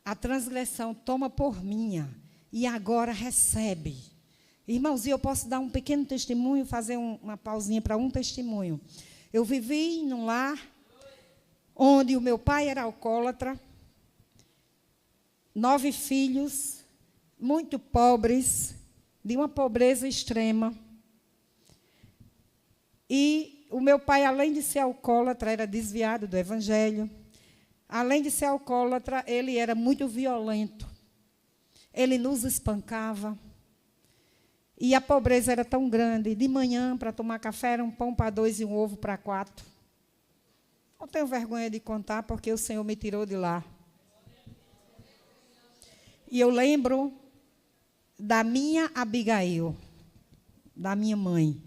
A transgressão toma por minha, e agora recebe. Irmãos, e eu posso dar um pequeno testemunho, fazer uma pausinha para um testemunho. Eu vivi num lar onde o meu pai era alcoólatra, 9 filhos, muito pobres, de uma pobreza extrema. E o meu pai, além de ser alcoólatra, era desviado do evangelho. Além de ser alcoólatra, ele era muito violento. Ele nos espancava. E a pobreza era tão grande. De manhã, para tomar café, era um pão para 2 e um ovo para 4. Não tenho vergonha de contar, porque o Senhor me tirou de lá. E eu lembro da minha Abigail, da minha mãe.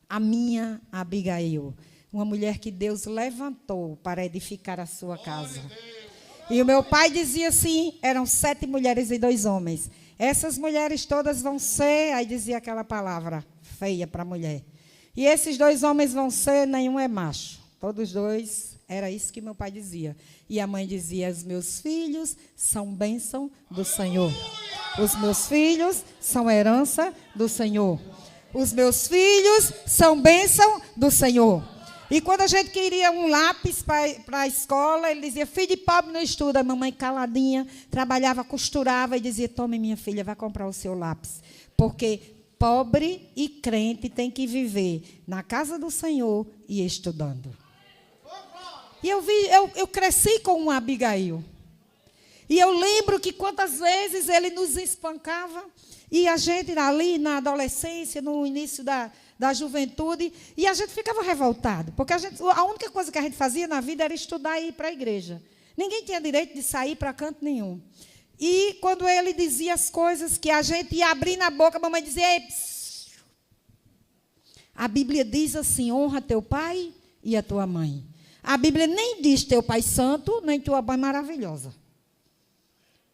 A minha Abigail, uma mulher que Deus levantou para edificar a sua casa. E o meu pai dizia assim, eram 7 mulheres e 2 homens. Essas mulheres todas vão ser, aí dizia aquela palavra feia para a mulher. E esses 2 homens vão ser, nenhum é macho. Todos 2, era isso que meu pai dizia. E a mãe dizia, os meus filhos são bênção do Senhor. Os meus filhos são herança do Senhor. Os meus filhos são bênção do Senhor. E quando a gente queria um lápis para a escola, ele dizia, filho de pobre não estuda. A mamãe caladinha, trabalhava, costurava e dizia, tome minha filha, vai comprar o seu lápis. Porque pobre e crente tem que viver na casa do Senhor e estudando. E eu cresci com uma Abigail. E eu lembro que quantas vezes ele nos espancava. E a gente ali na adolescência, no início da juventude, e a gente ficava revoltado. Porque a única coisa que a gente fazia na vida era estudar e ir para a igreja. Ninguém tinha direito de sair para canto nenhum. E quando ele dizia as coisas que a gente ia abrir na boca, a mamãe dizia, a Bíblia diz assim, honra teu pai e a tua mãe. A Bíblia nem diz teu pai santo, nem tua mãe maravilhosa.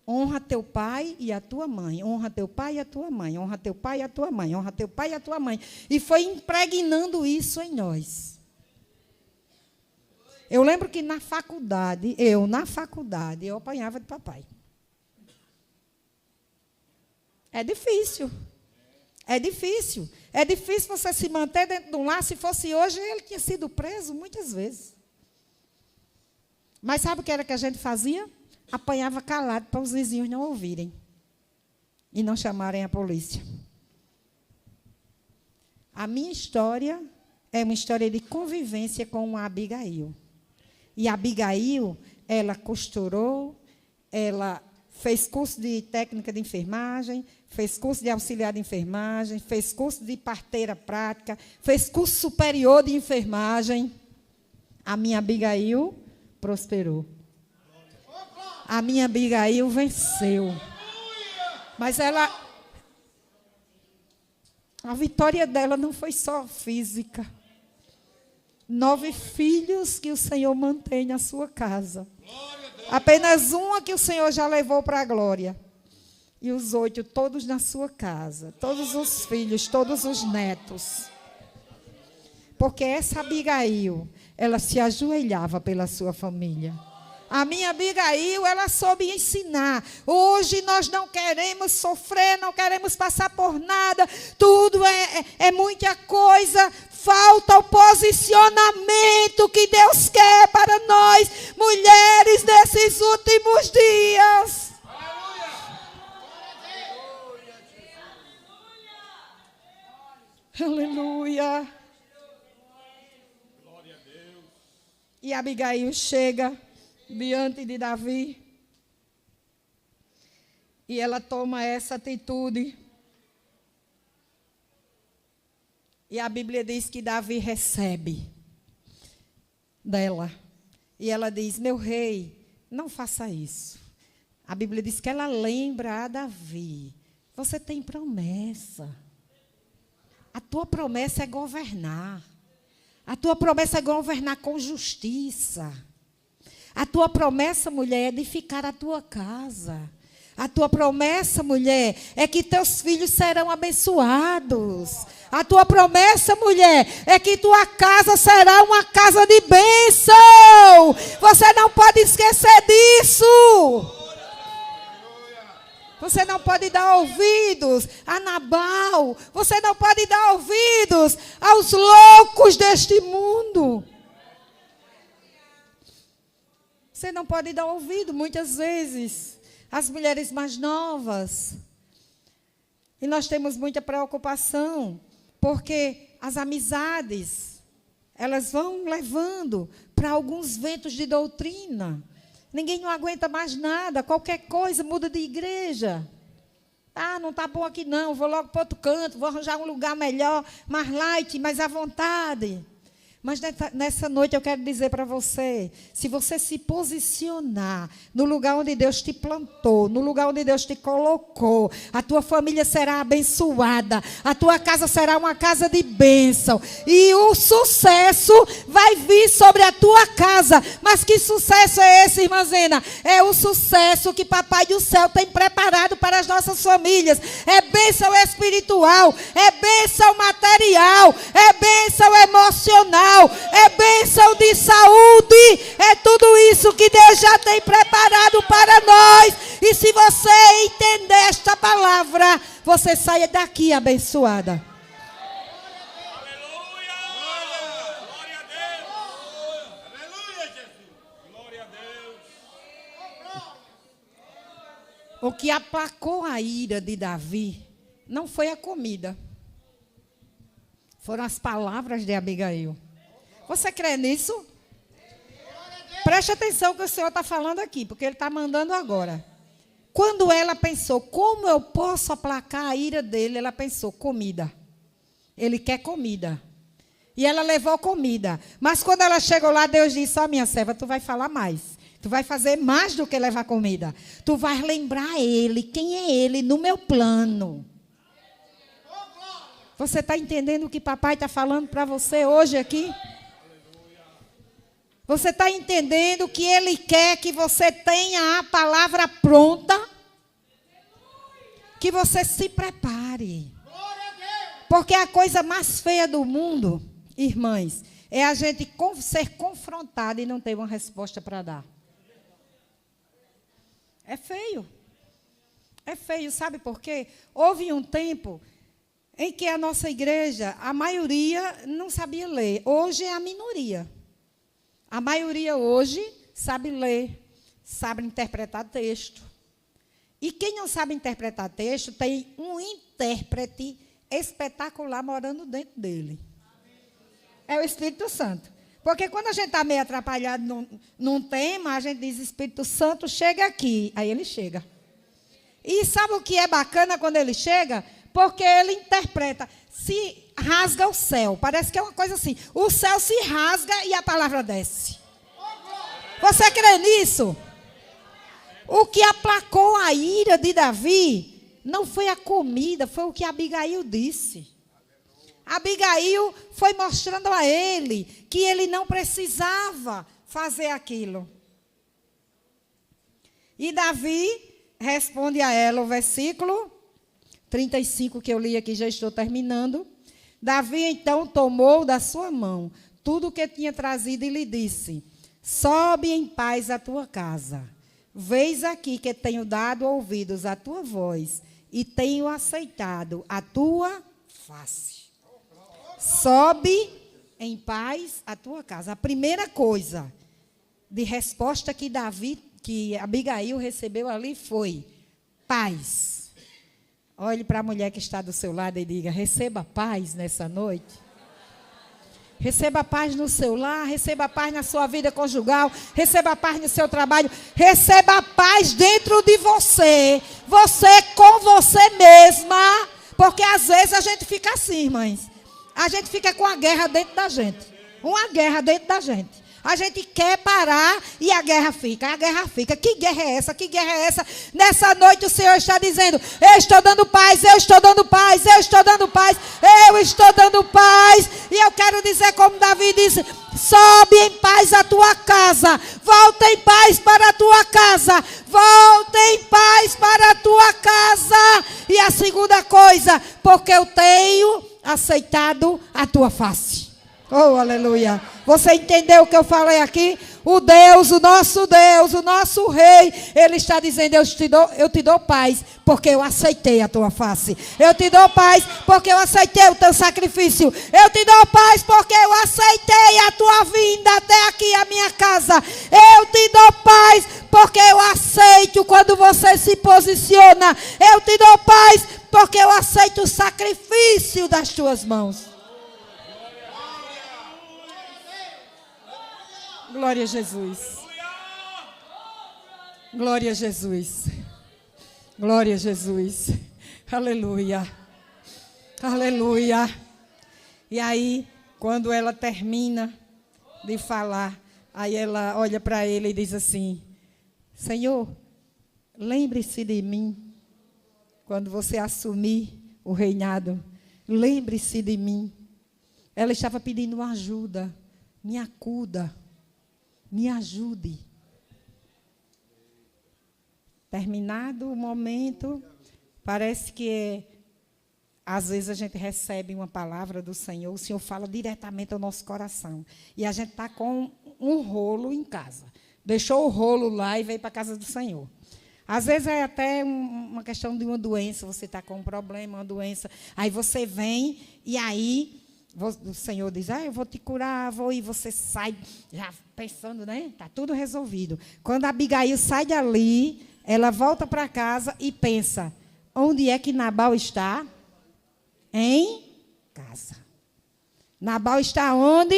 Honra teu pai e a tua mãe. Honra teu pai e a tua mãe. Honra teu pai e a tua mãe. Honra teu pai e a tua mãe. E foi impregnando isso em nós. Eu lembro que na faculdade, eu apanhava de papai. É difícil. É difícil. É difícil você se manter dentro de um lar. Se fosse hoje, ele tinha sido preso muitas vezes. Mas sabe o que era que a gente fazia? Apanhava calado para os vizinhos não ouvirem e não chamarem a polícia. A minha história é uma história de convivência com a Abigail. E a Abigail, ela costurou, ela fez curso de técnica de enfermagem, fez curso de auxiliar de enfermagem, fez curso de parteira prática, fez curso superior de enfermagem. A minha Abigail prosperou. A minha Abigail venceu. Mas a vitória dela não foi só física. 9 filhos que o Senhor mantém na sua casa. Apenas uma que o Senhor já levou para a glória. E os 8 todos na sua casa. Todos os filhos, todos os netos. Porque essa Abigail, ela se ajoelhava pela sua família. A minha Abigail, ela soube ensinar. Hoje nós não queremos sofrer, não queremos passar por nada. Tudo é muita coisa. Falta o posicionamento que Deus quer para nós, mulheres desses últimos dias. Aleluia. Glória a Deus. E Abigail chega diante de Davi. E ela toma essa atitude. E a Bíblia diz que Davi recebe dela. E ela diz, meu rei, não faça isso. A Bíblia diz que ela lembra a Davi. Você tem promessa. A tua promessa é governar. A tua promessa é governar com justiça. A tua promessa, mulher, é edificar a tua casa. A tua promessa, mulher, é que teus filhos serão abençoados. A tua promessa, mulher, é que tua casa será uma casa de bênção. Você não pode esquecer disso. Você não pode dar ouvidos a Nabal. Você não pode dar ouvidos aos loucos deste mundo. Você não pode dar ouvido, muitas vezes, às mulheres mais novas. E nós temos muita preocupação, porque as amizades, elas vão levando para alguns ventos de doutrina. Ninguém não aguenta mais nada, qualquer coisa muda de igreja. Ah, não está bom aqui não, vou logo para outro canto, vou arranjar um lugar melhor, mais light, mais à vontade. Mas nessa noite eu quero dizer para você, se você se posicionar no lugar onde Deus te plantou, no lugar onde Deus te colocou, a tua família será abençoada, a tua casa será uma casa de bênção, e o sucesso vai vir sobre a tua casa. Mas que sucesso é esse, irmã Zena? É o sucesso que Papai do Céu tem preparado para as nossas famílias. É bênção espiritual, é bênção material, é bênção emocional, é bênção de saúde, é tudo isso que Deus já tem preparado para nós. E se você entender esta palavra, você saia daqui abençoada. Aleluia! Glória a Deus! Aleluia, Jesus! Glória a Deus! O que aplacou a ira de Davi não foi a comida, foram as palavras de Abigail. Você crê nisso? Preste atenção que o Senhor está falando aqui, porque Ele está mandando agora. Quando ela pensou, como eu posso aplacar a ira dele? Ela pensou, comida. Ele quer comida. E ela levou comida. Mas quando ela chegou lá, Deus disse, minha serva, tu vai falar mais. Tu vai fazer mais do que levar comida. Tu vais lembrar Ele, quem é Ele no meu plano. Você está entendendo o que papai está falando para você hoje aqui? Você está entendendo que Ele quer que você tenha a palavra pronta? Que você se prepare. Porque a coisa mais feia do mundo, irmãs, é a gente ser confrontada e não ter uma resposta para dar. É feio. É feio, sabe por quê? Houve um tempo em que a nossa igreja, a maioria não sabia ler. Hoje é a minoria. A maioria hoje sabe ler, sabe interpretar texto. E quem não sabe interpretar texto, tem um intérprete espetacular morando dentro dele. É o Espírito Santo. Porque quando a gente está meio atrapalhado num tema, a gente diz, Espírito Santo, chega aqui. Aí ele chega. E sabe o que é bacana quando ele chega? Porque ele interpreta. Se rasga o céu. Parece que é uma coisa assim. O céu se rasga e a palavra desce. Você crê nisso? O que aplacou a ira de Davi não foi a comida, foi o que Abigail disse. Abigail foi mostrando a ele que ele não precisava fazer aquilo. E Davi responde a ela, o versículo 35 que eu li aqui, já estou terminando. Davi então tomou da sua mão tudo o que tinha trazido e lhe disse, sobe em paz à tua casa. Vês aqui que tenho dado ouvidos à tua voz e tenho aceitado a tua face. Sobe em paz à tua casa. A primeira coisa de resposta que Abigail recebeu ali foi paz. Olhe para a mulher que está do seu lado e diga, receba paz nessa noite. Receba paz no seu lar, receba paz na sua vida conjugal, receba paz no seu trabalho, receba paz dentro de você, você com você mesma, porque às vezes a gente fica assim, irmãs. A gente fica com a guerra dentro da gente. Uma guerra dentro da gente. A gente quer parar e a guerra fica. Que guerra é essa? Que guerra é essa? Nessa noite o Senhor está dizendo, eu estou dando paz, eu estou dando paz, eu estou dando paz, eu estou dando paz. E eu quero dizer como Davi disse, sobe em paz a tua casa, volta em paz para a tua casa, volta em paz para a tua casa. E a segunda coisa, porque eu tenho aceitado a tua face. Oh, aleluia. Você entendeu o que eu falei aqui? o nosso rei, ele está dizendo, eu te dou paz, porque eu aceitei a tua face. Eu te dou paz, porque eu aceitei o teu sacrifício. Eu te dou paz, porque eu aceitei a tua vinda até aqui, a minha casa. Eu te dou paz, porque eu aceito quando você se posiciona. Eu te dou paz, porque eu aceito o sacrifício das tuas mãos. Glória a Jesus. Glória a Jesus. Glória a Jesus. Aleluia. Aleluia. E aí, quando ela termina de falar, aí ela olha para ele e diz assim: Senhor, lembre-se de mim. Quando você assumir o reinado, lembre-se de mim. Ela estava pedindo uma ajuda. Me acuda. Me ajude. Terminado o momento, parece que às vezes a gente recebe uma palavra do Senhor, o Senhor fala diretamente ao nosso coração. E a gente está com um rolo em casa. Deixou o rolo lá e veio para a casa do Senhor. Às vezes é até uma questão de uma doença, você está com um problema, uma doença. Aí você vem e aí o Senhor diz, eu vou te curar, e você sai já pensando, né? Está tudo resolvido. Quando a Abigail sai dali, ela volta para casa e pensa, onde é que Nabal está? Em casa. Nabal está onde?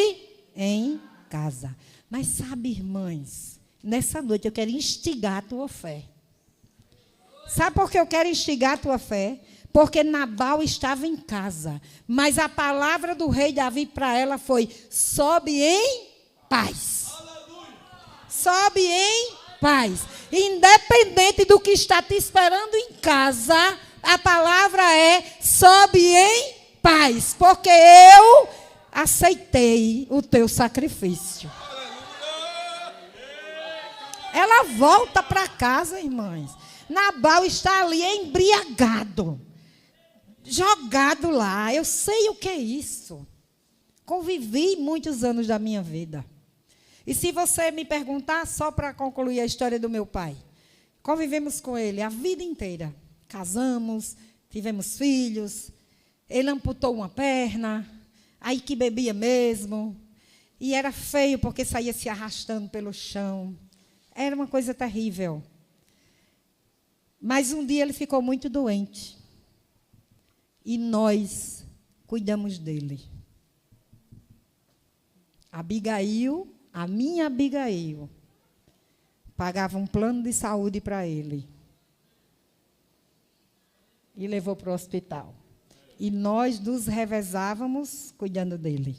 Em casa. Mas sabe, irmãs, nessa noite eu quero instigar a tua fé. Sabe por que eu quero instigar a tua fé? Porque Nabal estava em casa. Mas a palavra do rei Davi para ela foi, sobe em paz. Sobe em paz. Independente do que está te esperando em casa, a palavra é, sobe em paz. Porque eu aceitei o teu sacrifício. Ela volta para casa, irmãs. Nabal está ali embriagado. Jogado lá. Eu sei o que é isso. Convivi muitos anos da minha vida. E se você me perguntar, só para concluir a história do meu pai, convivemos com ele a vida inteira. Casamos, tivemos filhos, ele amputou uma perna, aí que bebia mesmo, e era feio porque saía se arrastando pelo chão. Era uma coisa terrível. Mas um dia ele ficou muito doente. E nós cuidamos dele. Abigail, a minha Abigail, pagava um plano de saúde para ele. E levou para o hospital. E nós nos revezávamos cuidando dele.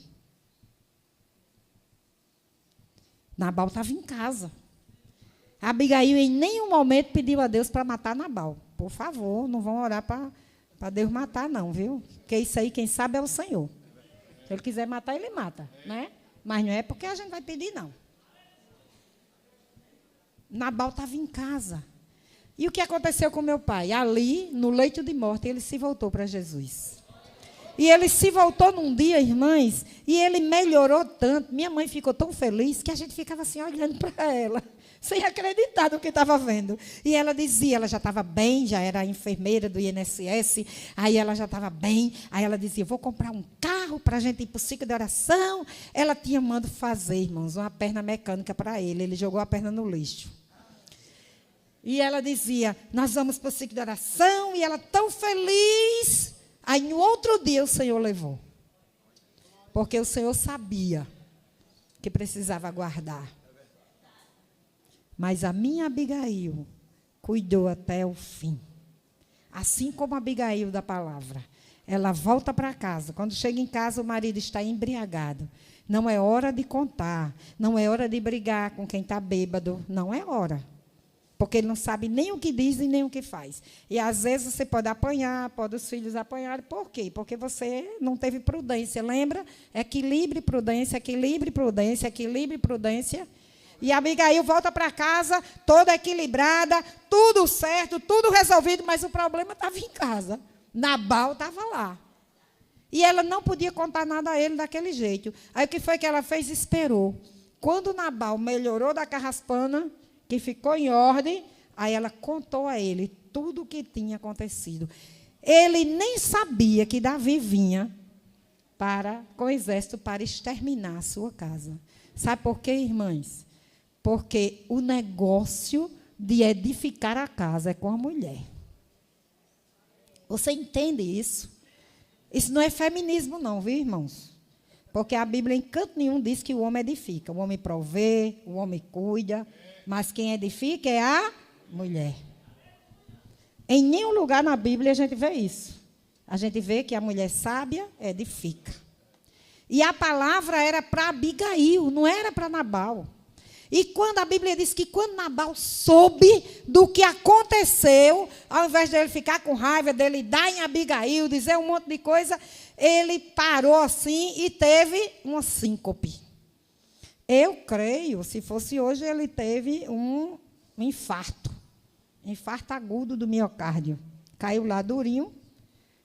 Nabal estava em casa. Abigail em nenhum momento pediu a Deus para matar Nabal. Por favor, não vão orar para Deus matar, não, viu? Porque isso aí, quem sabe, é o Senhor. Se ele quiser matar, ele mata, né? Mas não é porque a gente vai pedir, não. Nabal estava em casa. E o que aconteceu com meu pai? Ali, no leito de morte, ele se voltou para Jesus. E ele se voltou num dia, irmãs, e ele melhorou tanto. Minha mãe ficou tão feliz que a gente ficava assim, olhando para ela, sem acreditar no que estava vendo. E ela dizia, ela já estava bem, já era enfermeira do INSS, aí ela já estava bem, aí ela dizia, vou comprar um carro para a gente ir para o ciclo de oração. Ela tinha mando fazer, irmãos, uma perna mecânica para ele jogou a perna no lixo. E ela dizia, nós vamos para o ciclo de oração, e ela tão feliz. Aí, no outro dia, o Senhor levou. Porque o Senhor sabia que precisava guardar. Mas a minha Abigail cuidou até o fim. Assim como a Abigail da palavra. Ela volta para casa. Quando chega em casa, o marido está embriagado. Não é hora de contar. Não é hora de brigar com quem está bêbado. Não é hora. Porque ele não sabe nem o que diz e nem o que faz. E, às vezes, você pode apanhar, pode os filhos apanharem. Por quê? Porque você não teve prudência. Lembra? Equilíbrio e prudência, equilíbrio e prudência, equilíbrio e prudência. E a Abigail volta para casa, toda equilibrada, tudo certo, tudo resolvido, mas o problema estava em casa. Nabal estava lá. E ela não podia contar nada a ele daquele jeito. Aí, o que foi que ela fez? Esperou. Quando Nabal melhorou da carraspana, que ficou em ordem, aí ela contou a ele tudo o que tinha acontecido. Ele nem sabia que Davi vinha com o exército para exterminar a sua casa. Sabe por quê, irmãs? Porque o negócio de edificar a casa é com a mulher. Você entende isso? Isso não é feminismo não, viu, irmãos? Porque a Bíblia em canto nenhum diz que o homem edifica. O homem provê, o homem cuida, mas quem edifica é a mulher. Em nenhum lugar na Bíblia a gente vê isso. A gente vê que a mulher sábia edifica. E a palavra era para Abigail, não era para Nabal. E quando a Bíblia diz que quando Nabal soube do que aconteceu, ao invés dele ficar com raiva, dele dar em Abigail, dizer um monte de coisa, ele parou assim e teve uma síncope. Eu creio, se fosse hoje, ele teve um infarto agudo do miocárdio. Caiu lá durinho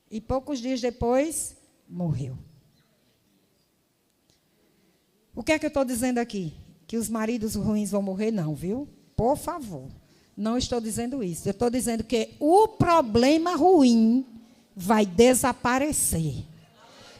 e poucos dias depois morreu. O que é que eu estou dizendo aqui? Que os maridos ruins vão morrer? Não, viu? Por favor. Não estou dizendo isso. Eu estou dizendo que o problema ruim vai desaparecer.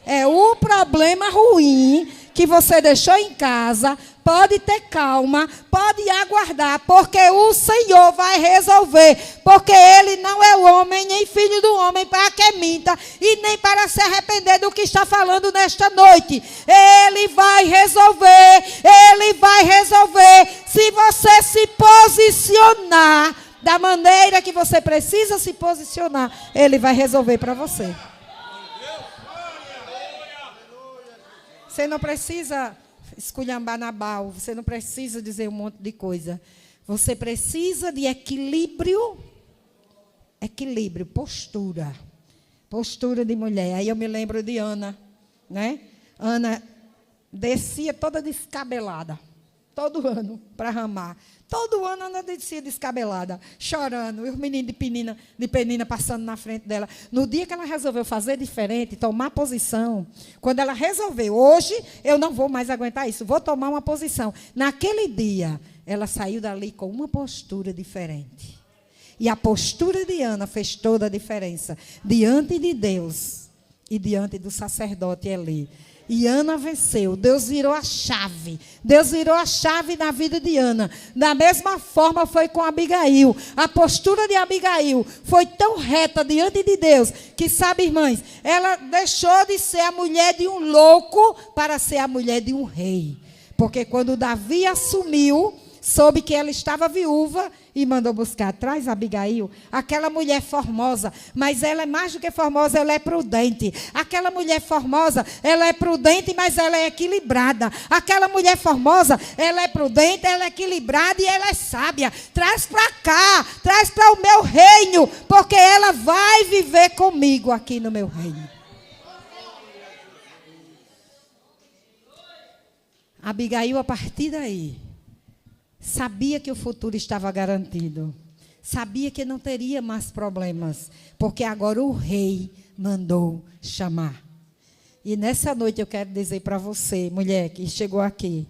É o problema ruim que você deixou em casa. Pode ter calma, pode aguardar, porque o Senhor vai resolver. Porque Ele não é o homem, nem filho do homem, para que minta, e nem para se arrepender do que está falando nesta noite. Ele vai resolver, Ele vai resolver. Se você se posicionar da maneira que você precisa se posicionar, Ele vai resolver para você. Você não precisa esculhambar Nabal, você não precisa dizer um monte de coisa. Você precisa de equilíbrio, postura de mulher. Aí eu me lembro de Ana, né? Ana descia toda descabelada, todo ano, para Ramá. Todo ano Ana descia descabelada, chorando, e os meninos de penina passando na frente dela. No dia que ela resolveu fazer diferente, tomar posição, quando ela resolveu, hoje eu não vou mais aguentar isso, vou tomar uma posição. Naquele dia, ela saiu dali com uma postura diferente. E a postura de Ana fez toda a diferença, diante de Deus e diante do sacerdote Eli. E Ana venceu. Deus virou a chave. Deus virou a chave na vida de Ana. Da mesma forma foi com Abigail. A postura de Abigail foi tão reta diante de Deus que, sabe, irmãs, ela deixou de ser a mulher de um louco para ser a mulher de um rei. Porque quando Davi assumiu, soube que ela estava viúva e mandou buscar. Traz Abigail, aquela mulher formosa, mas ela é mais do que formosa, ela é prudente. Aquela mulher formosa, ela é prudente, mas ela é equilibrada. Aquela mulher formosa, ela é prudente, ela é equilibrada e ela é sábia. Traz para cá, traz para o meu reino, porque ela vai viver comigo aqui no meu reino. Abigail, a partir daí, sabia que o futuro estava garantido. Sabia que não teria mais problemas. Porque agora o rei mandou chamar. E nessa noite eu quero dizer para você, mulher que chegou aqui,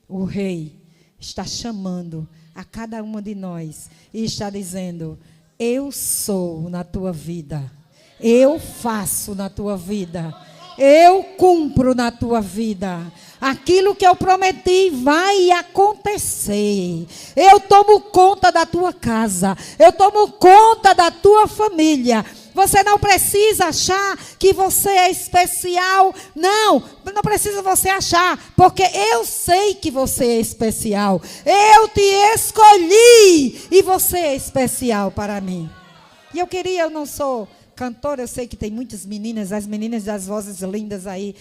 o rei está chamando a cada uma de nós. E está dizendo, eu sou na tua vida. Eu faço na tua vida. Eu cumpro na tua vida. Aquilo que eu prometi vai acontecer. Eu tomo conta da tua casa. Eu tomo conta da tua família. Você não precisa achar que você é especial. Não precisa você achar. Porque eu sei que você é especial. Eu te escolhi. E você é especial para mim. E eu não sou cantora, eu sei que tem muitas meninas, as meninas das vozes lindas aí,